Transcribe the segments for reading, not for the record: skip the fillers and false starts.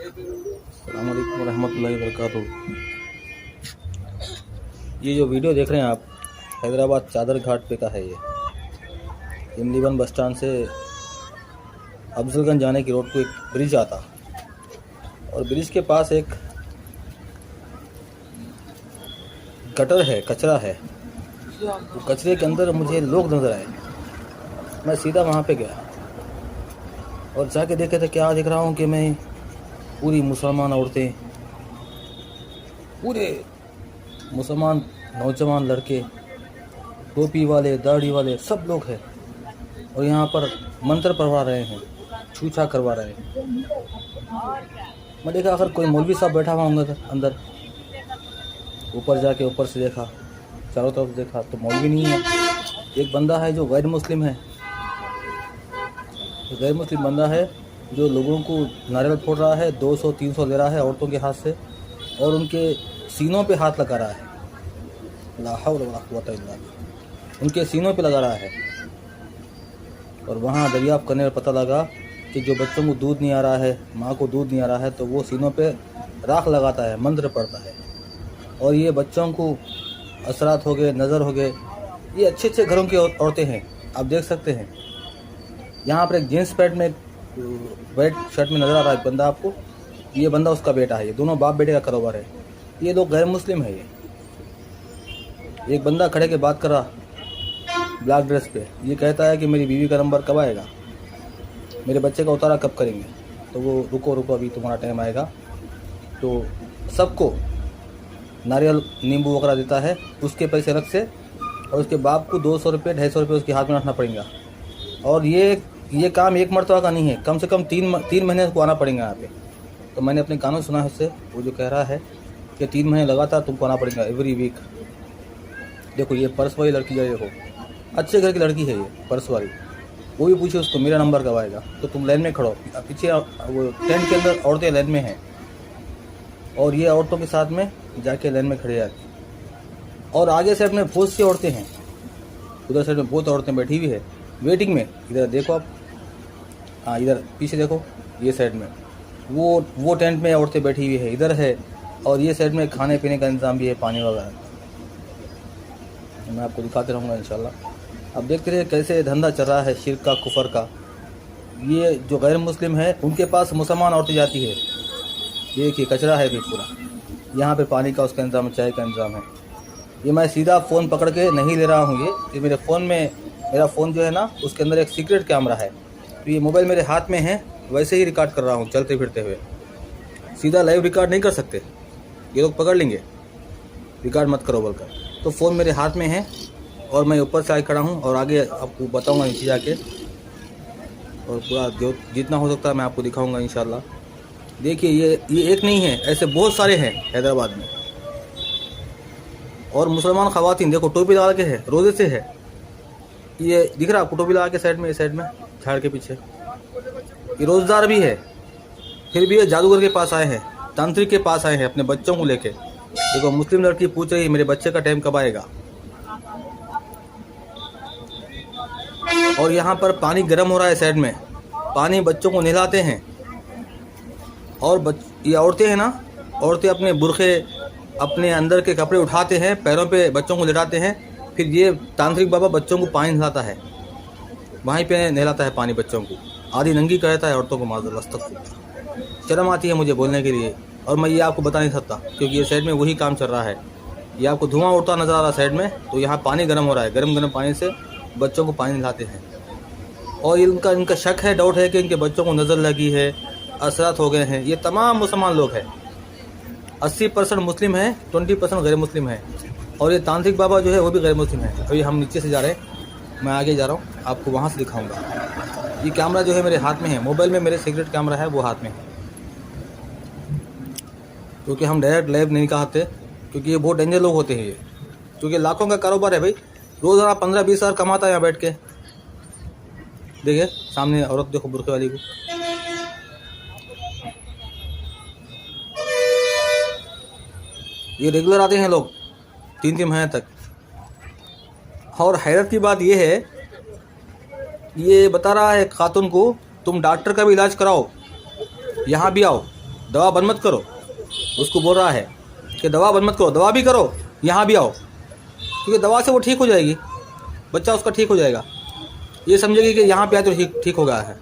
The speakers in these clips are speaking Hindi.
अस्सलाम वालेकुम रहमतुल्लाहि वबरकातुहू। ये जो वीडियो देख रहे हैं आप, हैदराबाद चादर घाट पे का है। ये इमलीवन बस स्टैंड से अफजलगंज जाने की रोड को एक ब्रिज आता, और ब्रिज के पास एक गटर है, कचरा है। तो कचरे के अंदर मुझे लोग नज़र आए। मैं सीधा वहाँ पे गया और जाके देखे तो क्या देख रहा हूँ कि मैं पूरी मुसलमान औरतें, पूरे मुसलमान नौजवान लड़के, टोपी वाले, दाढ़ी वाले, सब लोग हैं। और यहाँ पर मंत्र पढ़वा रहे हैं, छूछा करवा रहे हैं। मैं देखा अगर कोई मौलवी साहब बैठा हुआ होंगे अंदर। ऊपर जाके ऊपर से देखा, चारों तरफ देखा तो मौलवी नहीं है। एक बंदा है जो गैर मुस्लिम है, गैर मुस्लिम बंदा है जो लोगों को नारियल फोड़ रहा है, 200-300 ले रहा है औरतों के हाथ से, और उनके सीनों पे हाथ लगा रहा है। ला हौल वला कुव्वता इल्ला बिल्लाह, उनके सीनों पे लगा रहा है। और वहाँ दरियाफ्त करने में पता लगा कि जो बच्चों को दूध नहीं आ रहा है, माँ को दूध नहीं आ रहा है, तो वो सीनों पे राख लगाता है, मंत्र पढ़ता है। और ये बच्चों को असरात हो गए, नज़र हो गए। ये अच्छे अच्छे घरों की औरतें हैं, आप देख सकते हैं। यहाँ पर एक जीन्स पैंट में, वाइट शर्ट में नज़र आ रहा है बंदा आपको, ये बंदा उसका बेटा है। ये दोनों बाप बेटे का कारोबार है। ये लोग गैर मुस्लिम है। ये एक बंदा खड़े के बात कर रहा ब्लैक ड्रेस पे, ये कहता है कि मेरी बीवी का नंबर कब आएगा, मेरे बच्चे का उतारा कब करेंगे। तो वो रुको रुको, अभी तुम्हारा टाइम आएगा। तो सबको नारियल नींबू वगैरह देता है, उसके पैसे अलग से, और उसके बाप को 200 रुपये 250 रुपये उसके हाथ में रखना पड़ेगा। और ये काम एक मरतबा का नहीं है, कम से कम तीन महीने को आना पड़ेगा यहाँ पे। तो मैंने अपने कानों सुना है उससे, वो जो कह रहा है कि 3 महीने लगातार तुमको आना पड़ेगा, एवरी वीक। देखो ये पर्स वाली लड़की जो देखो, अच्छे घर की लड़की है ये पर्स वाली। वो भी पूछे उसको मेरा नंबर कब आएगा, तो तुम लाइन में खड़ो। पीछे वो टेंट के अंदर औरतें लाइन में हैं, और ये औरतों के साथ में जाके लाइन में खड़े जाती। और आगे साइड में बहुत सी औरतें हैं, उधर साइड में बहुत औरतें बैठी हुई है वेटिंग में। इधर देखो आप, हाँ इधर पीछे देखो, ये साइड में वो टेंट में औरतें बैठी हुई है, इधर है। और ये साइड में खाने पीने का इंतज़ाम भी है, पानी वगैरह। मैं आपको दिखाते रहूँगा इंशाल्लाह। अब देखते रहिए कैसे धंधा चल रहा है शिर्क का, कुफर का। ये जो गैर मुस्लिम है उनके पास मुसलमान औरतें जाती है। देखिए कचरा है भी पूरा। यहाँ पे पानी का उसका इंतज़ाम है, चाय का इंतज़ाम है। ये मैं सीधा फ़ोन पकड़ के नहीं ले रहा हूँ। ये मेरे फ़ोन में, मेरा फ़ोन जो है ना, उसके अंदर एक सीक्रेट कैमरा है। तो ये मोबाइल मेरे हाथ में है, वैसे ही रिकॉर्ड कर रहा हूँ चलते फिरते हुए। सीधा लाइव रिकॉर्ड नहीं कर सकते, ये लोग पकड़ लेंगे, रिकॉर्ड मत करो बोलकर। तो फ़ोन मेरे हाथ में है, और मैं ऊपर से आके खड़ा हूँ, और आगे आपको बताऊँगा नीचे जाके, और पूरा जो जितना हो सकता है मैं आपको दिखाऊँगा इंशाल्लाह। देखिए ये एक नहीं है, ऐसे बहुत सारे हैं हैदराबाद में। और मुसलमान ख़वातीन देखो टोपी लगा के है, रोज़े से है। ये दिख रहा आपको टोपी लगा के साइड में, ये साइड में झाड़ के पीछे, ये रोज़दार भी है। फिर भी ये जादूगर के पास आए हैं, तांत्रिक के पास आए हैं अपने बच्चों को लेके। देखो मुस्लिम लड़की पूछ रही है मेरे बच्चे का टाइम कब आएगा। और यहाँ पर पानी गर्म हो रहा है साइड में, पानी बच्चों को नहलाते हैं। और ये औरतें हैं ना, औरतें अपने बुरखे, अपने अंदर के कपड़े उठाते हैं, पैरों पे बच्चों को लेटाते हैं। फिर ये तांत्रिक बाबा बच्चों को पानी नहलाता है, वहीं पे नहलाता है पानी बच्चों को। आधी नंगी कहता है औरतों को, माज़अल्लाह अस्तग़फिरुल्लाह। शर्म आती है मुझे बोलने के लिए, और मैं ये आपको बता नहीं सकता क्योंकि ये साइड में वही काम चल रहा है। ये आपको धुआं उड़ता नज़र आ रहा है साइड में, तो यहाँ पानी गर्म हो रहा है, गर्म पानी से बच्चों को पानी नहलाते हैं। और इनका शक है, डाउट है कि इनके बच्चों को नज़र लगी है, असरात हो गए हैं। ये तमाम मुसलमान लोग हैं, 80% मुस्लिम है, 20% गैर मुस्लिम है। और ये तांत्रिक बाबा जो है वो भी गैर मुस्लिम है। अभी हम नीचे से जा रहे हैं, मैं आगे जा रहा हूँ, आपको वहाँ से दिखाऊंगा। ये कैमरा जो है मेरे हाथ में है, मोबाइल में मेरे सीक्रेट कैमरा है, वो हाथ में है। क्योंकि हम डायरेक्ट लाइव नहीं दिखाते, क्योंकि ये बहुत डेंजर लोग होते हैं ये, क्योंकि लाखों का कारोबार है भाई। रोज़ाना 15-20 हज़ार कमाता है यहाँ बैठ के। देखिए सामने औरत देखो, बुरखे वाली को। ये रेगुलर आते हैं लोग 3-3 महीने तक। और हैरत की बात ये है, ये बता रहा है खातून को तुम डॉक्टर का भी इलाज कराओ, यहाँ भी आओ। दवा बंद मत करो। उसको बोल रहा है कि दवा बंद मत करो, दवा भी करो, यहाँ भी आओ, क्योंकि दवा से वो ठीक हो जाएगी, बच्चा उसका ठीक हो जाएगा। ये समझेगी कि यहाँ पे आए तो ठीक हो गया है।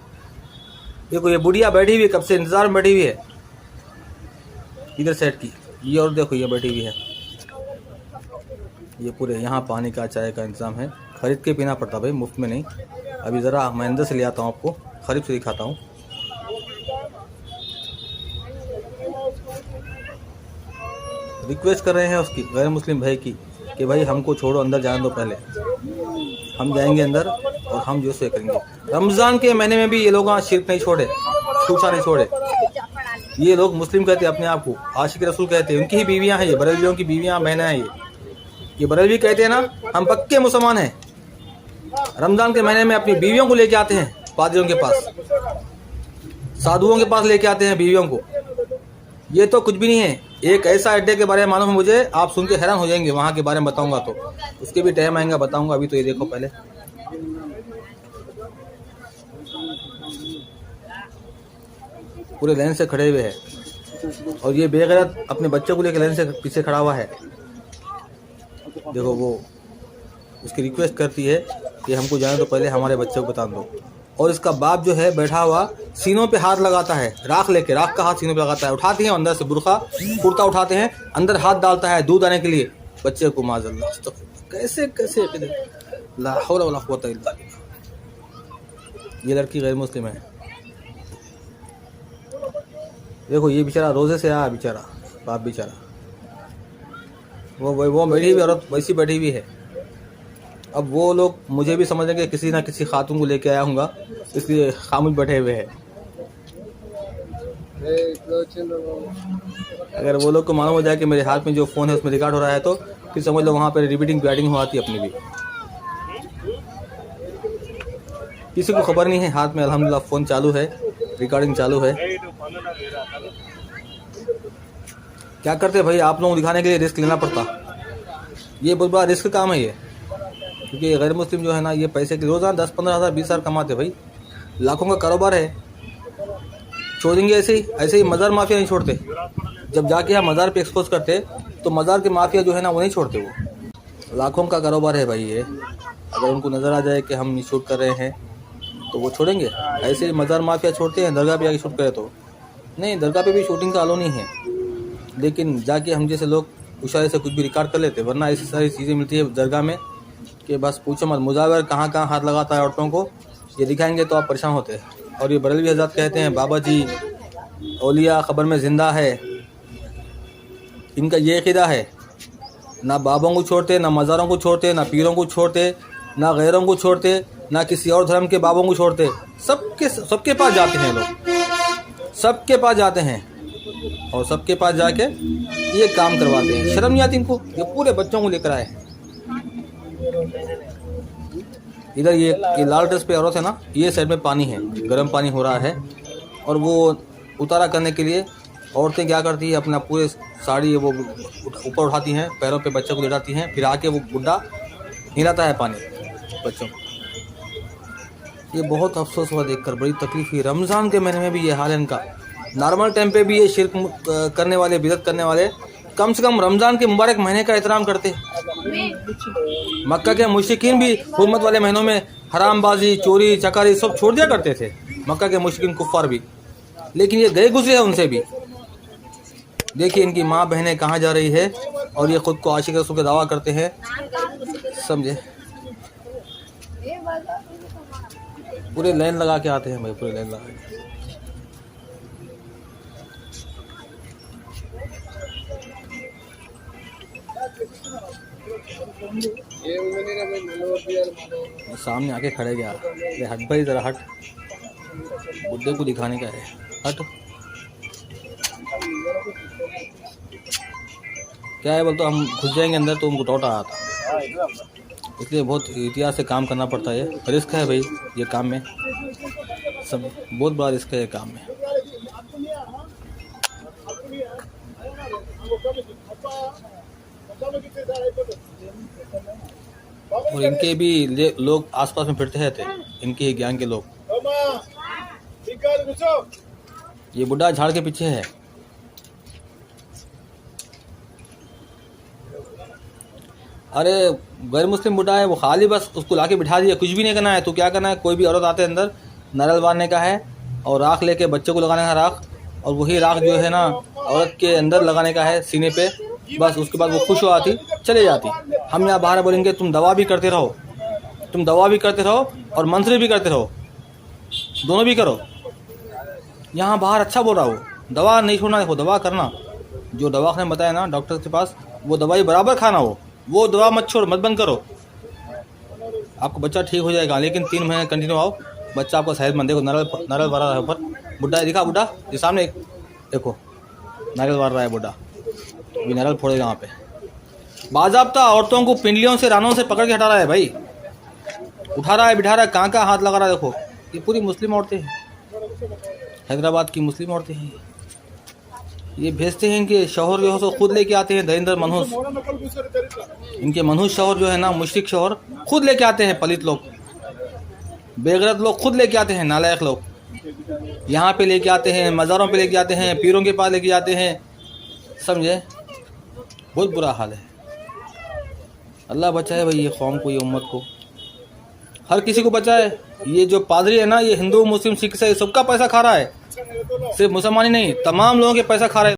देखो ये बुढ़िया बैठी हुई है, कब से इंतज़ार में बैठी हुई है इधर साइड की, ये और देखो ये बैठी हुई है। ये पूरे यहाँ पानी का चाय का इंतज़ाम है, ख़रीद के पीना पड़ता भाई, मुफ्त में नहीं। अभी ज़रा मैं अंदर से ले आता हूँ, आपको ख़रीद से दिखाता हूँ। रिक्वेस्ट कर रहे हैं उसकी, गैर मुस्लिम भाई की, कि भाई हमको छोड़ो, अंदर जाने दो, पहले हम जाएंगे अंदर और हम जो से करेंगे। रमज़ान के महीने में भी ये लोग शिरक नहीं छोड़े, छूछा नहीं छोड़े। ये लोग मुस्लिम कहते हैं अपने आप को, आशिक रसूल कहते हैं, उनकी ही बीवियाँ हैं ये, बरेलवियों की बीवियाँ बहनें हैं ये बरेलवी कहते हैं ना हम पक्के मुसलमान हैं। रमज़ान के महीने में अपनी बीवियों को लेके आते हैं पादरियों के पास, साधुओं के पास लेके आते हैं बीवियों को। ये तो कुछ भी नहीं है। एक ऐसा अड्डे के बारे में मालूम है मुझे, आप सुन के हैरान हो जाएंगे, वहाँ के बारे में बताऊंगा तो उसके भी टाइम आएगा, बताऊंगा। अभी तो ये देखो पहले, पूरे लाइन से खड़े हुए हैं और ये बेगैरत अपने बच्चों को लेकर लाइन से पीछे खड़ा हुआ है। देखो वो उसकी रिक्वेस्ट करती है कि हमको जाने तो पहले हमारे बच्चों को बता दो। और इसका बाप जो है बैठा हुआ सीनों पे हाथ लगाता है, राख लेके, राख का हाथ सीनों पे लगाता है, उठाती है अंदर से बुरखा कुर्ता उठाते हैं, अंदर हाथ डालता है दूध आने के लिए बच्चे को। माज़अल्लाह, तो कैसे कैसे ला हौला वला कुव्वता इल्ला बिल्लाह। ये लड़की गैर मुस्लिम है। देखो ये बेचारा रोज़े से आया, बेचारा बाप बेचारा, वो बैठी हुई औरत वैसी बैठी हुई है। अब वो लोग मुझे भी समझ लेंगे किसी ना किसी खातून को लेके आया हूँगा, इसलिए खामोश बैठे हुए हैं। अगर वो लोग को मालूम हो जाए कि मेरे हाथ में जो फ़ोन है उसमें रिकॉर्ड हो रहा है तो फिर समझ लो वहाँ पर रिपीटिंग बैटिंग हो आती है अपनी भी। किसी को खबर नहीं है, हाथ में अल्हम्दुलिल्लाह फ़ोन चालू है, रिकॉर्डिंग चालू है। क्या करते भाई, आप लोगों को दिखाने के लिए रिस्क लेना पड़ता। ये बहुत बड़ा रिस्क काम है ये, क्योंकि गैर मुस्लिम जो है ना, ये पैसे के रोज़ाना 10-15 हज़ार 20 हज़ार कमाते भाई, लाखों का कारोबार है। छोड़ेंगे ऐसे ही मज़ार माफिया नहीं छोड़ते। जब जाके यहाँ मज़ार पे एक्सपोज करते तो मज़ार के माफिया जो है ना वो नहीं छोड़ते, वो लाखों का कारोबार है भाई ये। अगर उनको नज़र आ जाए कि हम शूट कर रहे हैं तो वो छोड़ेंगे। ऐसे ही मज़ार माफिया छोड़ते हैं, दरगाह पे आके शूट करे तो नहीं, दरगाह पे भी शूटिंग का अलो नहीं है, लेकिन जाके हम जैसे लोग इशारे से कुछ भी रिकॉर्ड कर लेते। वरना ऐसी सारी चीज़ें मिलती है दरगाह में कि बस पूछो मत। मुजावर कहाँ कहाँ हाथ लगाता है औरतों को, ये दिखाएंगे तो आप परेशान होते हैं। और ये बरेलवी हज़रत कहते हैं बाबा जी औलिया ख़बर में ज़िंदा है, इनका ये अक़ीदा है, ना बाबों को छोड़ते, ना मज़ारों को छोड़ते, ना पीरों को छोड़ते, ना गैरों को छोड़ते, ना किसी और धर्म के बाबों को छोड़ते। सबके पास जाते हैं लोग, सबके पास जाते हैं और सबके पास जाके ये काम करवाते हैं। शर्म नहीं आती इनको? ये पूरे बच्चों को लेकर आए हैं। इधर ये लाल ड्रेस पे औरत है ना, ये साइड में पानी है, गर्म पानी हो रहा है और वो उतारा करने के लिए औरतें क्या करती है, अपना पूरे साड़ी वो ऊपर उठाती हैं, पैरों पे बच्चों को लेटाती हैं, फिर आके वो बुड्ढा हिलाता है पानी बच्चों को। ये बहुत अफसोस हुआ देखकर, बड़ी तकलीफ हुई। रमज़ान के महीने में भी ये हाल है इनका। नॉर्मल टाइम पे भी ये शिरक करने वाले, बिदअत करने वाले कम से कम रमज़ान के मुबारक महीने का एहतराम करते। मक्का के मुशरिकीन भी हुर्मत वाले महीनों में हरामबाजी, चोरी चकारी सब छोड़ दिया करते थे, मक्का के मुशरिकीन कुफ्फार भी। लेकिन ये गए गुजरे हैं उनसे भी। देखिए इनकी माँ बहनें कहाँ जा रही है और ये खुद को आशिक रसूल का दावा करते हैं, समझे। पूरे लाइन लगा के आते हैं भाई, पूरे लाइन लगा के। सामने आके खड़े गया, हट भाई जरा हट, बुड्ढे को दिखाने का है, हट। क्या है बोल, तो हम घुस जाएंगे अंदर तो उनको टोटा आया था, इसलिए बहुत एहतियात से काम करना पड़ता है। रिस्क है भाई ये काम में, सब बहुत बड़ा रिस्क है ये काम में। और इनके भी लोग आसपास में फिरते रहते, इनके ही ज्ञान के लोग। ये बुढ़ा झाड़ के पीछे है, अरे गैर मुस्लिम बुढ़ा है वो, खाली बस उसको लाके बिठा दिया, कुछ भी नहीं करना है। तो क्या करना है, कोई भी औरत आते अंदर नारियल बांधने का है और राख लेके बच्चे को लगाने का राख, और वही राख जो है ना औरत के अंदर लगाने का है सीने पे। बस उसके बाद वो खुश हो आती, चले जाती। हम यहाँ बाहर बोलेंगे तुम दवा भी करते रहो, तुम दवा भी करते रहो और मंत्र भी करते रहो, दोनों भी करो। यहाँ बाहर अच्छा बोल रहा हो, दवा नहीं छोड़ना, देखो दवा करना। जो दवा ने बताया ना डॉक्टर के पास, वो दवाई बराबर खाना हो, वो दवा मत छोड़, मत बंद करो। आपका बच्चा ठीक हो जाएगा, लेकिन 3 महीने कंटिन्यू आओ, बच्चा आपका सेहतमंद। देखो नारियल भरा रहा है ऊपर, बुढ़ा दिखा, बुढ़ा ये सामने देखो नारियल भर रहा है बुढ़ा, अभी नारियल फोड़ेगा वहाँ पे। बाज़ाब्ता औरतों को पिंडलियों से, रानों से पकड़ के हटा रहा है भाई, उठा रहा है, बिठा रहा है, कहाँ कहाँ हाथ लगा रहा है। देखो ये पूरी मुस्लिम औरतें हैं, हैदराबाद की मुस्लिम औरतें हैं। ये भेजते हैं इनके शौहर जो है सो खुद लेके आते हैं, दरिंदर मनहूस। इनके मनहूस शौहर जो है ना, मुशरिक शौहर, खुद लेके आते हैं। पलित लोग, बेगरत लोग खुद लेके आते हैं, नालायक लोग यहाँ पे लेके आते हैं, मज़ारों पे लेके आते हैं, पीरों के पास लेके जाते हैं, समझे। बहुत बुरा हाल है। अल्लाह बचाए भाई ये कौम को, ये उम्मत को, हर किसी को बचाए। ये जो पादरी है ना, ये हिंदू मुस्लिम सिख ईसाई सबका पैसा खा रहा है, सिर्फ मुसलमान ही नहीं, तमाम लोगों के पैसा खा रहा है।